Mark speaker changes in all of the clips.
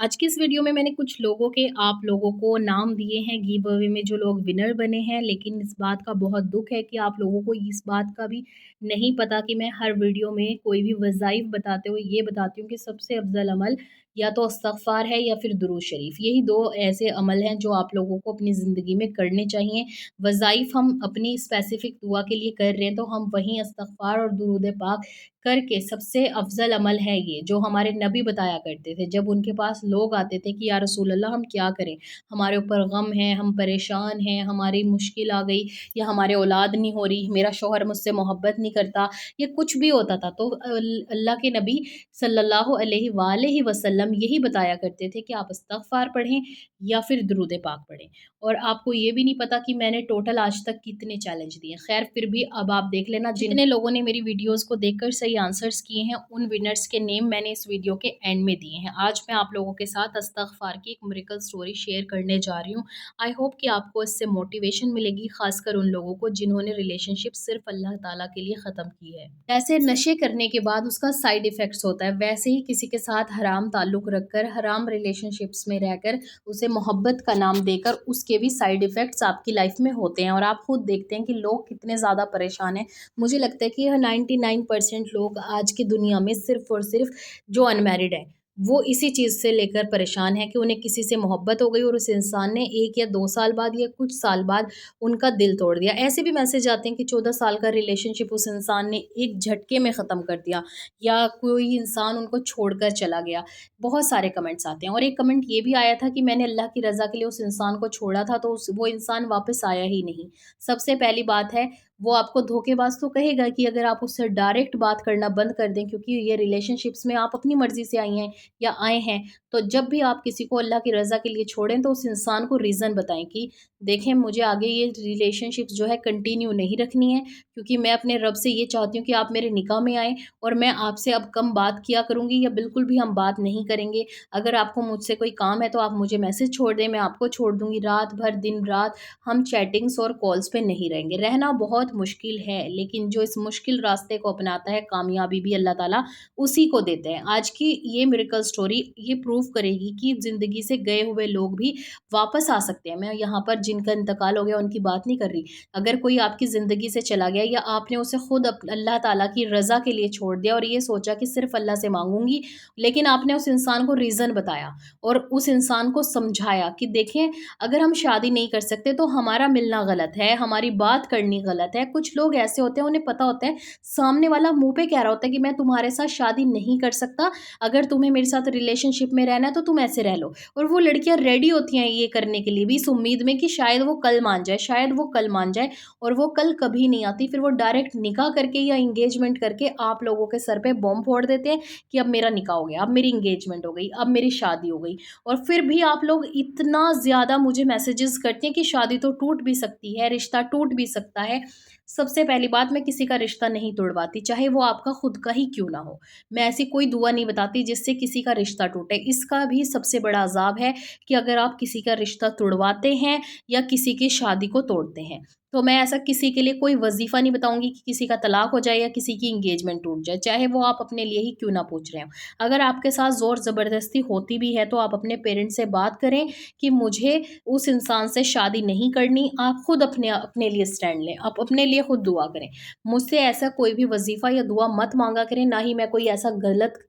Speaker 1: आज की इस वीडियो में मैंने कुछ लोगों के आप लोगों को नाम दिए हैं गिव अवे में जो लोग विनर बने हैं, लेकिन इस बात का बहुत दुःख है कि आप लोगों को इस बात का भी नहीं पता कि मैं हर वीडियो में कोई भी वज़ाइफ बताते हुए ये बताती हूँ कि सबसे अफ़ज़ल अमल या तो इस्तिग़फ़ार है या फिर दुरूद शरीफ़। यही 2 ऐसे अमल हैं जो आप लोगों को अपनी ज़िंदगी में करने चाहिए। वज़ाइफ हम अपनी स्पेसिफ़िक दुआ के लिए कर रहे हैं, तो हम वहीं इस्तिग़फ़ार और दुरूद पाक करके सबसे अफ़ज़ल अमल है ये, जो हमारे नबी बताया करते थे। जब उनके पास लोग आते थे कि या रसूल अल्लाह हम क्या करें? हमारे ऊपर गम है, हम परेशान हैं, हमारी मुश्किल आ गई या हमारे औलाद नहीं हो रही, मेरा शौहर मुझसे मोहब्बत नहीं करता, या कुछ भी होता था। तो अल्लाह के नबी सल्लल्लाहु अलैहि वसल्लम यही बताया करते थे कि आप इस्तिग़फ़ार पढ़ें या फिर दुरूद पाक पढ़ें। और आपको ये भी नहीं पता कि मैंने टोटल आज तक कितने चैलेंज दिए। ख़ैर फिर भी अब आप देख लेना, जितने लोगों ने मेरी वीडियोज़ को देखकर सही आंसर्स किए हैं, उन विनर्स के नेम मैंने इस वीडियो के एंड में दिए हैं। आज मैं आप लोगों के साथ इस्तिग़फ़ार की एक मिरेकल स्टोरी शेयर करने जा रही हूँ। आई होप कि आपको इससे मोटिवेशन मिलेगी, ख़ासकर उन लोगों को जिन्होंने रिलेशनशिप सिर्फ़ अल्लाह ताला के लिए ख़त्म की है। जैसे नशे करने के बाद उसका साइड इफ़ेक्ट्स होता है, वैसे ही किसी के साथ हराम ताल्लुक़ रखकर, हराम रिलेशनशिप्स में रहकर, उसे मोहब्बत का नाम देकर उसके भी साइड इफ़ेक्ट्स आपकी लाइफ़ में होते हैं। और आप खुद देखते हैं कि लोग कितने ज़्यादा परेशान हैं। मुझे लगता है कि यह 99% लोग आज की दुनिया में सिर्फ़ और सिर्फ़ जो अनमैरिड हैं, वो इसी चीज़ से लेकर परेशान हैं कि उन्हें किसी से मोहब्बत हो गई और उस इंसान ने 1 या 2 साल बाद या कुछ साल बाद उनका दिल तोड़ दिया। ऐसे भी मैसेज आते हैं कि 14 साल का रिलेशनशिप उस इंसान ने एक झटके में ख़त्म कर दिया, या कोई इंसान उनको छोड़कर चला गया। बहुत सारे कमेंट्स आते हैं, और एक कमेंट ये भी आया था कि मैंने अल्लाह की रज़ा के लिए उस इंसान को छोड़ा था, तो वो इंसान वापस आया ही नहीं। सबसे पहली बात है, वो आपको धोखेबाज़ तो कहेगा कि अगर आप उससे डायरेक्ट बात करना बंद कर दें, क्योंकि ये रिलेशनशिप्स में आप अपनी मर्ज़ी से आई हैं या आए हैं, तो जब भी आप किसी को अल्लाह की रज़ा के लिए छोड़ें, तो उस इंसान को रीज़न बताएँ कि देखें, मुझे आगे ये रिलेशनशिप्स जो है कंटिन्यू नहीं रखनी है, क्योंकि मैं अपने रब से ये चाहती हूँ कि आप मेरे निकाह में आएँ, और मैं आपसे अब कम बात किया करूँगी या बिल्कुल भी हम बात नहीं करेंगे। अगर आपको मुझसे कोई काम है तो आप मुझे मैसेज छोड़ दें, मैं आपको छोड़ दूँगी। रात भर, दिन-रात हम चैटिंग्स और कॉल्स पे नहीं रहेंगे। रहना बहुत मुश्किल है, लेकिन जो इस मुश्किल रास्ते को अपनाता है, कामयाबी भी अल्लाह ताला उसी को देते हैं। आज की ये मिरेकल स्टोरी ये प्रूव करेगी कि ज़िंदगी से गए हुए लोग भी वापस आ सकते हैं। मैं यहाँ पर जिनका इंतकाल हो गया उनकी बात नहीं कर रही। अगर कोई आपकी ज़िंदगी से चला गया, या आपने उसे खुद अल्लाह ताला की रज़ा के लिए छोड़ दिया और ये सोचा कि सिर्फ़ अल्लाह से माँगूँगी, लेकिन आपने उस इंसान को रीज़न बताया और उस इंसान को समझाया कि देखें, अगर हम शादी नहीं कर सकते तो हमारा मिलना गलत है, हमारी बात करनी गलत है। कुछ लोग ऐसे होते हैं, उन्हें पता होता है सामने वाला मुँह पे कह रहा होता है कि मैं तुम्हारे साथ शादी नहीं कर सकता, अगर तुम्हें मेरे साथ रिलेशनशिप में रहना है तो तुम ऐसे रह लो। और वो लड़कियाँ रेडी होती हैं ये करने के लिए भी, इस उम्मीद में कि शायद वो कल मान जाए, शायद वो कल मान जाए, और वो कल कभी नहीं आती। फिर वो डायरेक्ट निकाह करके या एंगेजमेंट करके आप लोगों के सर पे बॉम्ब फोड़ देते हैं कि अब मेरा निकाह हो गया, अब मेरी एंगेजमेंट हो गई, अब मेरी शादी हो गई। और फिर भी आप लोग इतना ज़्यादा मुझे मैसेजेस करते हैं कि शादी तो टूट भी सकती है, रिश्ता टूट भी सकता है। सबसे पहली बात, मैं किसी का रिश्ता नहीं तोड़वाती, चाहे वो आपका खुद का ही क्यों ना हो। मैं ऐसी कोई दुआ नहीं बताती जिससे किसी का रिश्ता टूटे। इसका भी सबसे बड़ा अज़ाब है कि अगर आप किसी का रिश्ता तुड़वाते हैं या किसी की शादी को तोड़ते हैं। तो मैं ऐसा किसी के लिए कोई वज़ीफ़ा नहीं बताऊँगी कि किसी का तलाक हो जाए या किसी की एंगेजमेंट टूट जाए, चाहे वो आप अपने लिए ही क्यों ना पूछ रहे हों। अगर आपके साथ ज़ोर ज़बरदस्ती होती भी है, तो आप अपने पेरेंट्स से बात करें कि मुझे उस इंसान से शादी नहीं करनी। आप खुद अपने अपने लिए स्टैंड लें, आप अपने लिए खुद दुआ करें। मुझसे ऐसा कोई भी वज़ीफ़ा या दुआ मत माँगा करें, ना ही मैं कोई ऐसा गलत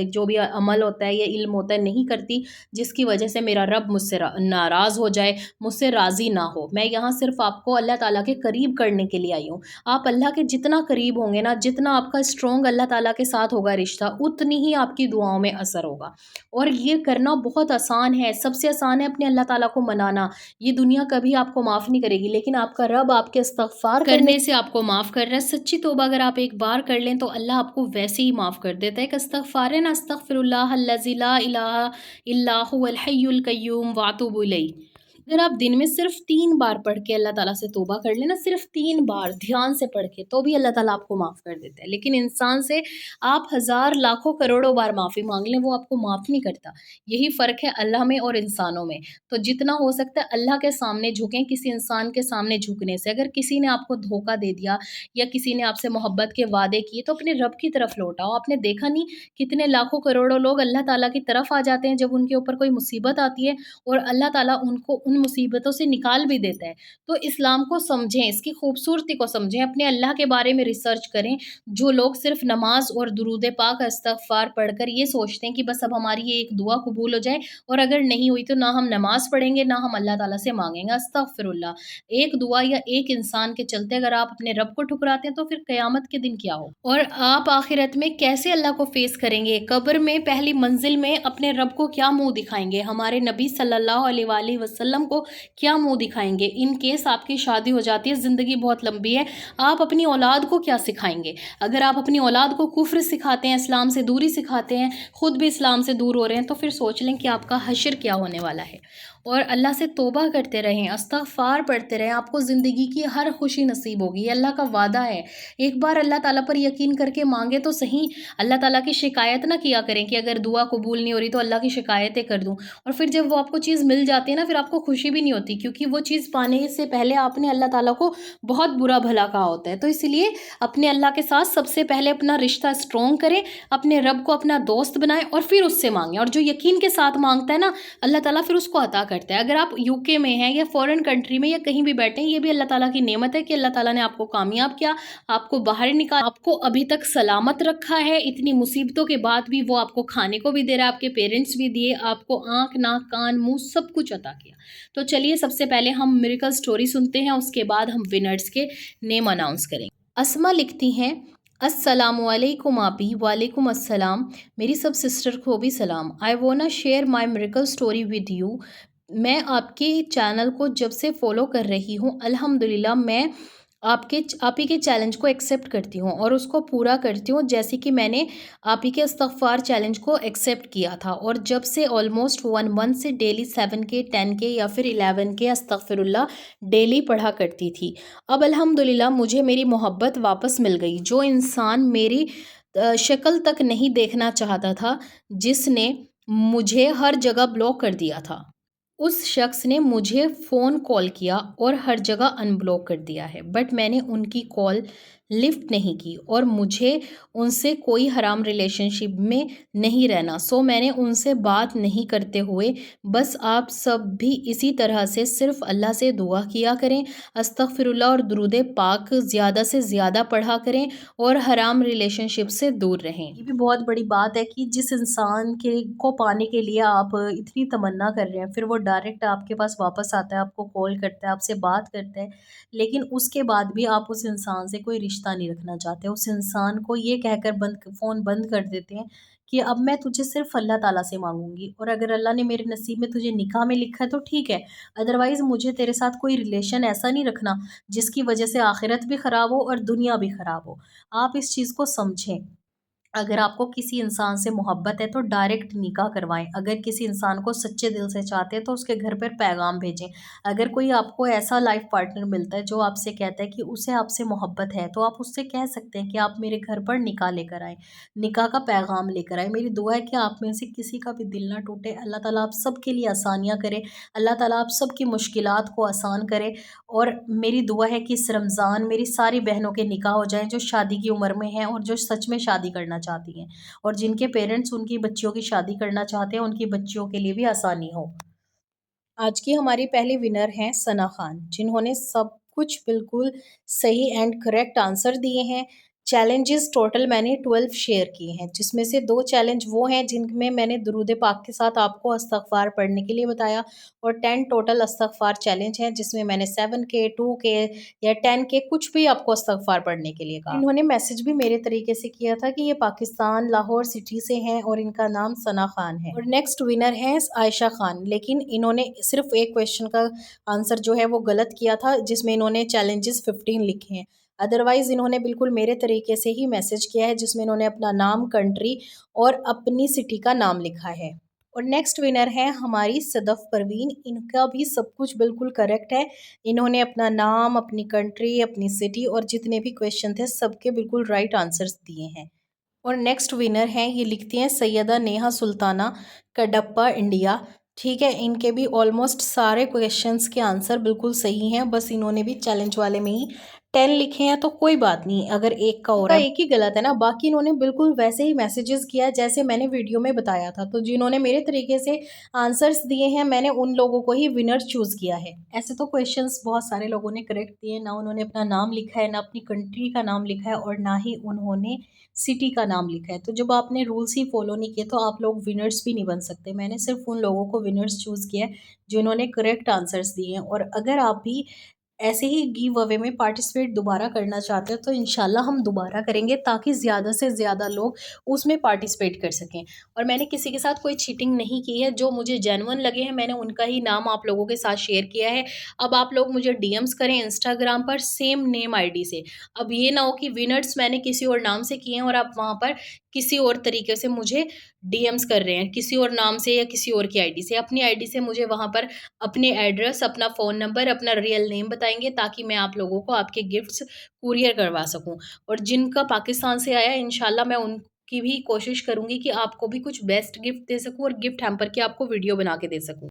Speaker 1: जो भी अमल होता है या इल्म होता है नहीं करती, जिसकी वजह से मेरा रब मुझसे नाराज़ हो जाए, मुझसे राज़ी ना हो। मैं यहाँ सिर्फ़ आपको अल्लाह ताला के करीब करने के लिए आई हूँ। आप अल्लाह के जितना करीब होंगे ना, जितना आपका स्ट्रॉन्ग अल्लाह ताला के साथ होगा रिश्ता, उतनी ही आपकी दुआओं में असर होगा। और ये करना बहुत आसान है, सबसे आसान है अपने अल्लाह ताला को मनाना। ये दुनिया कभी आपको माफ़ नहीं करेगी, लेकिन आपका रब आपके इस्तिग़फ़ार करने से आपको माफ़ कर रहा है। सच्ची तौबा अगर आप एक बार कर लें, तो अल्लाह आपको वैसे ही माफ़ कर देता है। एक इस्तिग़फ़ार है ना, अस्तग़फ़िरुल्लाह अल्लज़ी ला इलाहा इल्ला हुवल हय्युल क़य्यूम व अतूबु इलैह। अगर आप दिन में सिर्फ़ 3 बार पढ़ के अल्लाह ताला से तौबा कर लें ना, सिर्फ़ 3 बार ध्यान से पढ़ के, तो भी अल्लाह ताला आपको माफ़ कर देता है। लेकिन इंसान से आप हज़ार, लाखों, करोड़ों बार माफ़ी माँग लें, वो आपको माफ़ नहीं करता। यही फ़र्क है अल्लाह में और इंसानों में। तो जितना हो सकता है अल्लाह के सामने झुकें, किसी इंसान के सामने झुकने से। अगर किसी ने आपको धोखा दे दिया या किसी ने आपसे मोहब्बत के वादे किए, तो अपने रब की तरफ लौट आओ। आपने देखा नहीं कितने लाखों, करोड़ों लोग अल्लाह ताला की तरफ आ जाते हैं जब उनके ऊपर कोई मुसीबत आती है और अल्लाह ताला उनको उन मुसीबतों से निकाल भी देता है। तो इस्लाम को समझें, इसकी खूबसूरती को समझें, अपने अल्लाह के बारे में रिसर्च करें। जो लोग सिर्फ़ नमाज़ और दुरूद पाक, इस्तग़फ़ार पढ़कर ये सोचते हैं कि बस अब हमारी ये एक दुआ कबूल हो जाए और अगर नहीं हुई तो ना हम नमाज़ पढ़ेंगे, ना हम अल्लाह ताला से माँगेंगे, अस्तग़फ़िरुल्लाह। एक दुआ या एक इंसान के चलते अगर आप अपने रब को ठुकराते हैं, तो फिर क़यामत के दिन क्या हो? और आप आखिरत में कैसे अल्लाह को फ़ेस करेंगे? कब्र में पहली मंज़िल में अपने रब को क्या मुँह दिखाएँगे? हमारे नबी सल्लल्लाहु अलैहि वसल्लम को क्या मुँह दिखाएँगे? इन केस आपकी शादी हो जाती है, ज़िंदगी बहुत लंबी है, आप अपनी औलाद को क्या सिखाएँगे? अगर आप अपनी औलाद को कुफ़्र सिखाते हैं, इस्लाम से दूरी सिखाते हैं, खुद भी इस्लाम से दूर हो रहे हैं, तो फिर सोच लें कि आपका हश्र क्या होने वाला है। और अल्लाह से तौबा करते रहें, इस्तग़फ़ार पढ़ते रहें, आपको ज़िंदगी की हर खुशी नसीब होगी, ये अल्लाह का वादा है। एक बार अल्लाह ताला पर यकीन करके माँगे तो सही, अल्लाह ताला की शिकायत ना किया करें कि अगर दुआ कबूल नहीं हो रही तो अल्लाह की शिकायतें कर दूँ। और फिर जब वो आपको चीज़ मिल जाती है ना, फिर आपको खुशी भी नहीं होती क्योंकि वो चीज़ पाने से पहले आपने अल्लाह ताला को बहुत बुरा भला कहा होता है। तो इसलिए अपने अल्लाह के साथ सबसे पहले अपना रिश्ता स्ट्रॉन्ग करें, अपने रब को अपना दोस्त बनाएँ और फिर उससे माँगे। और जो यकीन के साथ माँगता है ना, अल्लाह ताला फिर उसको अता करता है। अगर आप यूके में हैं या फ़ॉरेन कंट्री में या कहीं भी बैठे हैं, ये भी अल्लाह ताला की नेमत है कि अल्लाह ताला ने आपको कामयाब किया, आपको बाहर निकाला, आपको अभी तक सलामत रखा है। इतनी मुसीबतों के बाद भी वो आपको खाने को भी दे रहा है, आपके पेरेंट्स भी दिए, आपको आँख, नाक, कान, मुँह सब कुछ अता किया। तो चलिए सबसे पहले हम मिरेकल स्टोरी सुनते हैं, उसके बाद हम विनर्स के नेम अनाउंस करेंगे। अस्मा लिखती हैं, अस्सलामुअलैकुम आपी, वालेकुम अस्सलाम। मेरी सब सिस्टर को भी सलाम। I wanna share my miracle story with you. मैं आपके चैनल को जब से फॉलो कर रही हूँ, अल्हम्दुलिल्लाह मैं आप ही के चैलेंज को एक्सेप्ट करती हूँ और उसको पूरा करती हूँ, जैसे कि मैंने आप ही के इस्तग़फ़ार चैलेंज को एक्सेप्ट किया था। और जब से ऑलमोस्ट 1 मंथ से डेली 7 के, 10 के या फिर 11 के अस्तग़फ़िरुल्लाह डेली पढ़ा करती थी। अब अल्हम्दुलिल्लाह मुझे मेरी मोहब्बत वापस मिल गई। जो इंसान मेरी शक्ल तक नहीं देखना चाहता था, जिसने मुझे हर जगह ब्लॉक कर दिया था, उस शख्स ने मुझे फ़ोन कॉल किया और हर जगह अनब्लॉक कर दिया है। बट मैंने उनकी कॉल लिफ्ट नहीं की और मुझे उनसे कोई हराम रिलेशनशिप में नहीं रहना। सो मैंने उनसे बात नहीं करते हुए बस आप सब भी इसी तरह से सिर्फ़ अल्लाह से दुआ किया करें, अस्तग़फ़िरुल्लाह और दुरूद पाक ज़्यादा से ज़्यादा पढ़ा करें और हराम रिलेशनशिप से दूर रहें। ये भी बहुत बड़ी बात है कि जिस इंसान के को पाने के लिए आप इतनी तमन्ना कर रहे हैं, फिर वो डायरेक्ट आपके पास वापस आता है, आपको कॉल करता है, आपसे बात करता है, लेकिन उसके बाद भी आप उस इंसान से कोई रिश्ता नहीं रखना चाहते। उस इंसान को ये कहकर फ़ोन बंद कर देते हैं कि अब मैं तुझे सिर्फ़ अल्लाह ताला से माँगूँगी और अगर अल्लाह ने मेरे नसीब में तुझे निकाह में लिखा है तो ठीक है, अदरवाइज़ मुझे तेरे साथ कोई रिलेशन ऐसा नहीं रखना जिसकी वजह से आखिरत भी ख़राब हो और दुनिया भी ख़राब हो। आप इस चीज़ को समझें। अगर आपको किसी इंसान से मोहब्बत है तो डायरेक्ट निकाह करवाएँ। अगर किसी इंसान को सच्चे दिल से चाहते हैं तो उसके घर पर पैगाम भेजें। अगर कोई आपको ऐसा लाइफ़ पार्टनर मिलता है जो आपसे कहता है कि उसे आपसे मोहब्बत है, तो आप उससे कह सकते हैं कि आप मेरे घर पर निकाह लेकर आएँ, निकाह का पैगाम लेकर आएँ। मेरी दुआ है कि आप में से किसी का भी दिल ना टूटे। अल्लाह ताला आप सबके लिए आसानियाँ करे। अल्लाह ताला आप सबकी मुश्किलात को आसान करे और मेरी दुआ है कि इस रमज़ान मेरी सारी बहनों के निकाह हो जाएँ जो शादी की उम्र में हैं और जो सच में शादी करना चाहती हैं और जिनके पेरेंट्स उनकी बच्चियों की शादी करना चाहते हैं, उनकी बच्चियों के लिए भी आसानी हो। आज की हमारी पहली विनर हैं सना खान, जिन्होंने सब कुछ बिल्कुल सही एंड करेक्ट आंसर दिए हैं। चैलेंजेस टोटल मैंने 12 शेयर किए हैं, जिसमें से 2 चैलेंज वो हैं जिनमें मैंने दुरूद पाक के साथ आपको इस्तग़फ़ार पढ़ने के लिए बताया और 10 टोटल इस्तग़फ़ार चैलेंज हैं, जिसमें मैंने 7 के, 2 के या 10 के कुछ भी आपको इस्तग़फ़ार पढ़ने के लिए कहा। इन्होंने मैसेज भी मेरे तरीके से किया था कि ये पाकिस्तान लाहौर सिटी से हैं और इनका नाम सना खान है। और नेक्स्ट विनर है आयशा खान, लेकिन इन्होंने सिर्फ एक क्वेश्चन का आंसर जो है वो गलत किया था, जिसमें इन्होंने चैलेंजेस 15 लिखे हैं। अदरवाइज़ इन्होंने बिल्कुल मेरे तरीके से ही मैसेज किया है, जिसमें इन्होंने अपना नाम, कंट्री और अपनी सिटी का नाम लिखा है। और नेक्स्ट विनर है हमारी सदफ़ परवीन, इनका भी सब कुछ बिल्कुल करेक्ट है। इन्होंने अपना नाम, अपनी कंट्री, अपनी सिटी और जितने भी क्वेश्चन थे सबके बिल्कुल राइट आंसर्स दिए हैं। और नेक्स्ट विनर हैं, ये लिखती हैं सैयदा नेहा सुल्ताना, कडप्पा, इंडिया। ठीक है, इनके भी ऑलमोस्ट सारे क्वेश्चंस के आंसर बिल्कुल सही हैं, बस इन्होंने भी चैलेंज वाले में ही 10 लिखे हैं, तो कोई बात नहीं अगर एक का और एक ही गलत है ना, बाकी इन्होंने बिल्कुल वैसे ही मैसेजेस किया है जैसे मैंने वीडियो में बताया था। तो जिन्होंने मेरे तरीके से आंसर्स दिए हैं, मैंने उन लोगों को ही विनर चूज़ किया है। ऐसे तो क्वेश्चंस बहुत सारे लोगों ने करेक्ट दिए, ना उन्होंने अपना नाम लिखा है, ना अपनी कंट्री का नाम लिखा है और ना ही उन्होंने सिटी का नाम लिखा है। तो जब आपने रूल्स ही फॉलो नहीं किए तो आप लोग विनर्स भी नहीं बन सकते। मैंने सिर्फ़ उन लोगों को विनर्स चूज़ किया है जिन्होंने करेक्ट आंसर्स दिए हैं। और अगर आप भी ऐसे ही गिव अवे में पार्टिसिपेट दोबारा करना चाहते हो तो इंशाल्लाह हम दोबारा करेंगे ताकि ज़्यादा से ज़्यादा लोग उसमें पार्टिसिपेट कर सकें। और मैंने किसी के साथ कोई चीटिंग नहीं की है, जो मुझे जेन्युइन लगे हैं मैंने उनका ही नाम आप लोगों के साथ शेयर किया है। अब आप लोग मुझे डीएम्स करें इंस्टाग्राम पर सेम नेम आईडी से। अब ये ना हो कि विनर्स मैंने किसी और नाम से किए हैं और आप वहाँ पर किसी और तरीके से मुझे डीएम्स कर रहे हैं, किसी और नाम से या किसी और की आईडी से। अपनी आईडी से मुझे वहाँ पर अपने एड्रेस, अपना फ़ोन नंबर, अपना रियल नेम बताएँगे ताकि मैं आप लोगों को आपके गिफ्ट्स कुरियर करवा सकूँ। और जिनका पाकिस्तान से आया है इंशाल्लाह मैं उनकी भी कोशिश करूँगी कि आपको भी कुछ बेस्ट गिफ्ट दे सकूँ और गिफ्ट हैम्पर की आपको वीडियो बना के दे सकूँ।